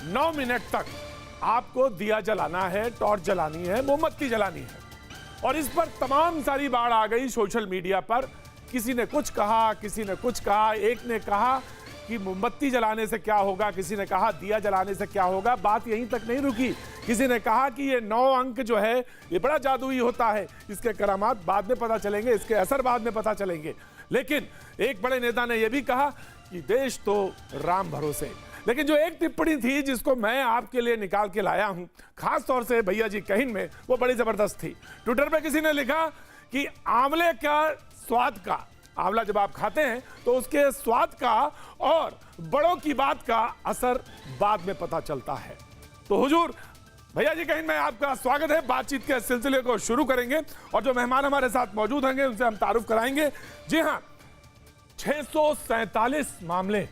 9 minute तक आपको दिया जलाना है, टॉर्च जलानी है, मोमबत्ती जलानी है। और इस पर तमाम सारी बाढ़ आ गई सोशल मीडिया पर। किसी ने कुछ कहा, किसी ने कुछ कहा। एक ने कहा कि मोमबत्ती जलाने से क्या होगा, किसी ने कहा दिया जलाने से क्या होगा। बात यहीं तक नहीं रुकी। किसी ने कहा कि ये 9 अंक जो है ये बड़ा जादुई होता है, इसके करामात बाद में पता चलेंगे, इसके असर बाद में पता चलेंगे। लेकिन एक बड़े नेता ने यह भी कहा कि देश तो राम भरोसे। लेकिन जो एक टिप्पणी थी जिसको मैं आपके लिए निकाल के लाया हूं, खास तौर से भैया जी कहिन में, वो बड़ी जबरदस्त थी। ट्विटर पे किसी ने लिखा कि आंवले का स्वाद का, आंवला जब आप खाते हैं तो उसके स्वाद का और बड़ों की बात का असर बाद में पता चलता है। तो हुजूर भैया जी कहिन में आपका स्वागत है। बातचीत के सिलसिले को शुरू करेंगे और जो मेहमान हमारे साथ मौजूद होंगे उनसे हम तारुफ कराएंगे। जी हां, 647 मामले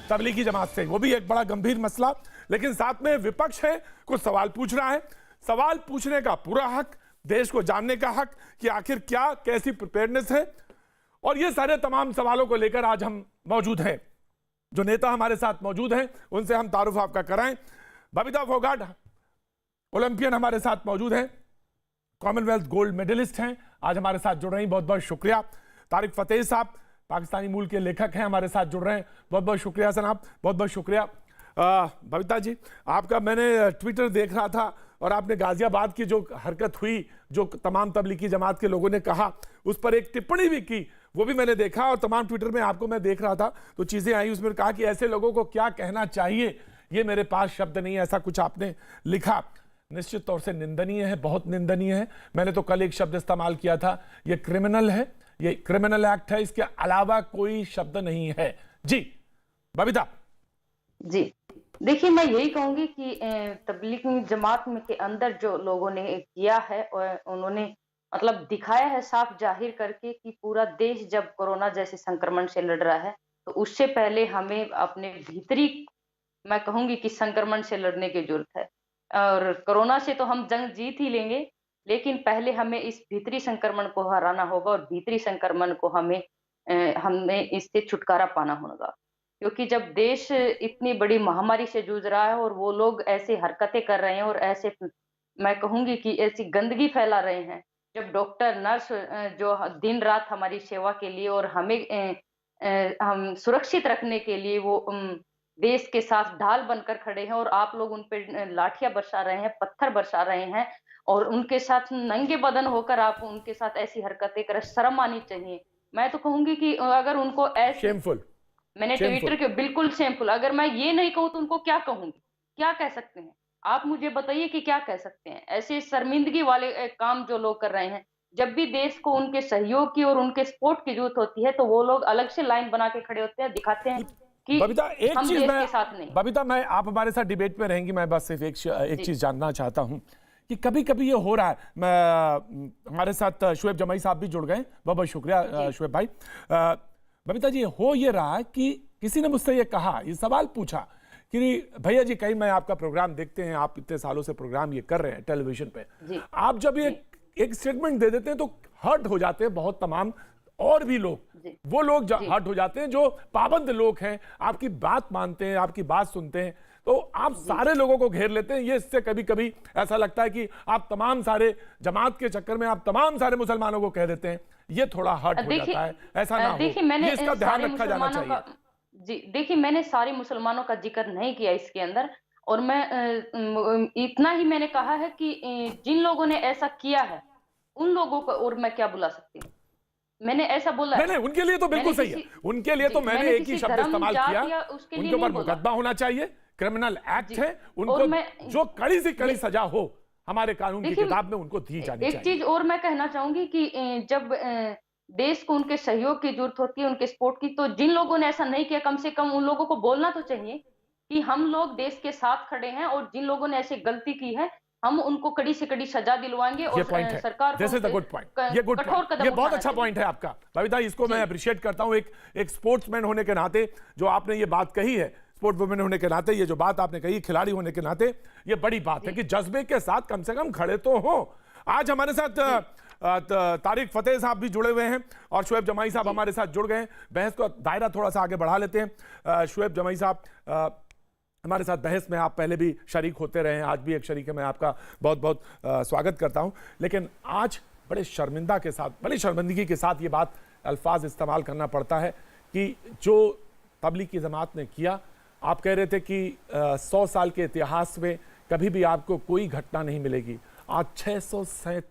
तबलीगी जमात से, वो भी एक बड़ा गंभीर मसला। लेकिन साथ में विपक्ष है, कुछ सवाल पूछ रहा है। सवाल पूछने का पूरा हक, देश को जानने का हक कि आखिर क्या कैसी प्रिपेयर्डनेस है। और ये सारे तमाम सवालों को लेकर आज हम मौजूद हैं। जो नेता हमारे साथ मौजूद हैं उनसे हम तारुफ आपका कराएं। बबीता फोगाट ओलंपियन हमारे साथ मौजूद हैं, कॉमनवेल्थ गोल्ड मेडलिस्ट हैं, आज हमारे साथ जुड़ रही हैं, बहुत बहुत शुक्रिया। तारिक फतेह साहब पाकिस्तानी मूल के लेखक हैं, हमारे साथ जुड़ रहे हैं, बहुत बहुत शुक्रिया जनाब, बहुत बहुत शुक्रिया। बबीता जी, आपका मैंने ट्विटर देख रहा था और आपने गाजियाबाद की जो हरकत हुई, जो तमाम तबलीगी जमात के लोगों ने कहा, उस पर एक टिप्पणी भी की, वो भी मैंने देखा। और तमाम ट्विटर में आपको मैं देख रहा था तो चीज़ें आई, उसमें कहा कि ऐसे लोगों को क्या कहना चाहिए, ये मेरे पास शब्द नहीं है, ऐसा कुछ आपने लिखा। निश्चित तौर से निंदनीय है, बहुत निंदनीय है। मैंने तो कल एक शब्द इस्तेमाल किया था, ये क्रिमिनल है, ये क्रिमिनल एक्ट है, इसके अलावा कोई शब्द नहीं है। जी बबीता जी, देखिए मैं यही कहूंगी कि तबलीगी जमात में के अंदर जो लोगों ने किया है और उन्होंने मतलब दिखाया है साफ जाहिर करके कि पूरा देश जब कोरोना जैसे संक्रमण से लड़ रहा है, तो उससे पहले हमें अपने भीतरी, मैं कहूंगी कि संक्रमण से लड़ने की जरूरत है। और कोरोना से तो हम जंग जीत ही लेंगे, लेकिन पहले हमें इस भीतरी संक्रमण को हराना होगा और भीतरी संक्रमण को हमें इससे छुटकारा पाना होगा। क्योंकि जब देश इतनी बड़ी महामारी से जूझ रहा है और वो लोग ऐसी हरकतें कर रहे हैं और ऐसे, मैं कहूंगी कि ऐसी गंदगी फैला रहे हैं, जब डॉक्टर नर्स जो दिन रात हमारी सेवा के लिए और हम सुरक्षित रखने के लिए वो देश के साथ ढाल बनकर खड़े हैं और आप लोग उन पे लाठियां बरसा रहे हैं, पत्थर बरसा रहे हैं और उनके साथ नंगे बदन होकर आप उनके साथ ऐसी हरकतें करें, शर्म आनी चाहिए। मैं तो कहूंगी कि अगर उनको ऐसे, शेमफुल, मैंने ट्विटर के बिल्कुल शेमफुल, अगर मैं ये नहीं कहूँ तो उनको क्या कहूंगी, क्या कह सकते हैं आप मुझे बताइए कि क्या कह सकते हैं। ऐसे शर्मिंदगी वाले काम जो लोग कर रहे हैं, जब भी देश को उनके सहयोग की और उनके सपोर्ट की जरूरत होती है तो वो लोग अलग से लाइन बना के खड़े होते हैं, दिखाते हैं कि बबीता एक हम चीज देश मैं, के साथ नहीं। बबीता मैं, आप हमारे साथ डिबेट में रहेंगी, मैं बस सिर्फ एक चीज जानना चाहता हूं कि कभी कभी ये हो रहा है। हमारे साथ शुएब जमाई साहब भी जुड़ गए, बहुत बहुत शुक्रिया शुएब भाई। बबीता जी, हो ये रहा है कि किसी ने मुझसे ये कहा, ये सवाल पूछा कि भैया जी कहीं मैं आपका प्रोग्राम देखते हैं, आप इतने सालों से प्रोग्राम ये कर रहे हैं टेलीविजन पे, आप जब ये एक स्टेटमेंट दे देते हैं तो हर्ट हो जाते हैं बहुत तमाम और भी लोग, वो लोग हर्ट हो जाते हैं जो पाबंद लोग हैं, आपकी बात मानते हैं, आपकी बात सुनते हैं, तो आप सारे लोगों को घेर लेते हैं। ये इससे कभी कभी ऐसा लगता है कि आप तमाम सारे जमात के चक्कर में आप तमाम सारे मुसलमानों को कह देते हैं, ये थोड़ा हर्ट हो जाता है, ऐसा ना हो, ये इसका ध्यान रखा जाना चाहिए। जी देखिए, मैंने सारे मुसलमानों का जिक्र नहीं किया इसके अंदर, और मैं इतना ही मैंने कहा है कि जिन लोगों ने ऐसा किया है उन लोगों को और मैं क्या बुला सकती हूँ, मैंने ऐसा बोला नहीं, उनके लिए तो बिल्कुल सही है, उनके लिए तो मैंने एक ही शब्द इस्तेमाल किया, उनके ऊपर मुकदमा होना चाहिए, क्रिमिनल एक्ट है, उनको जो कड़ी से कड़ी सजा हो हमारे कानून की किताब में उनको दी जानी चाहिए। एक चीज और मैं कहना चाहूंगी कि जब देश को उनके सहयोग की जरूरत होती है, उनके सपोर्ट की, तो जिन लोगों ने ऐसा नहीं किया कम से कम उन लोगों को बोलना तो चाहिए कि हम लोग देश के साथ खड़े हैं और जिन लोगों ने ऐसी गलती की है हम उनको कड़ी से कड़ी सजा दिलवाएंगे और सरकार को कठोर कदम, ये बहुत अच्छा पॉइंट है आपका बबीता, इसको मैं अप्रिशिएट करता हूं। एक स्पोर्ट्समैन होने के नाते जो आपने ये बात कही है, स्पोर्ट वुमेन होने के नाते ये जो बात आपने कही, खिलाड़ी होने के नाते, ये बड़ी बात है कि जज्बे के साथ कम से कम खड़े तो हो। आज हमारे साथ तारिक फतेह साहब भी जुड़े हुए हैं और शुएब जमाई साहब हमारे साथ जुड़ गए हैं। बहस को दायरा थोड़ा सा आगे बढ़ा लेते हैं। शुएब जमाई साहब, हमारे साथ बहस में आप पहले भी शरीक होते रहे हैं, आज भी एक शरीक है, मैं आपका बहुत बहुत स्वागत करता हूं। लेकिन आज बड़े शर्मिंदा के साथ, बड़ी शर्मिंदगी के साथ ये बात अल्फाज इस्तेमाल करना पड़ता है कि जो तबलीगी जमात ने किया, आप कह रहे थे कि 100 साल के इतिहास में कभी भी आपको कोई घटना नहीं मिलेगी। आज 647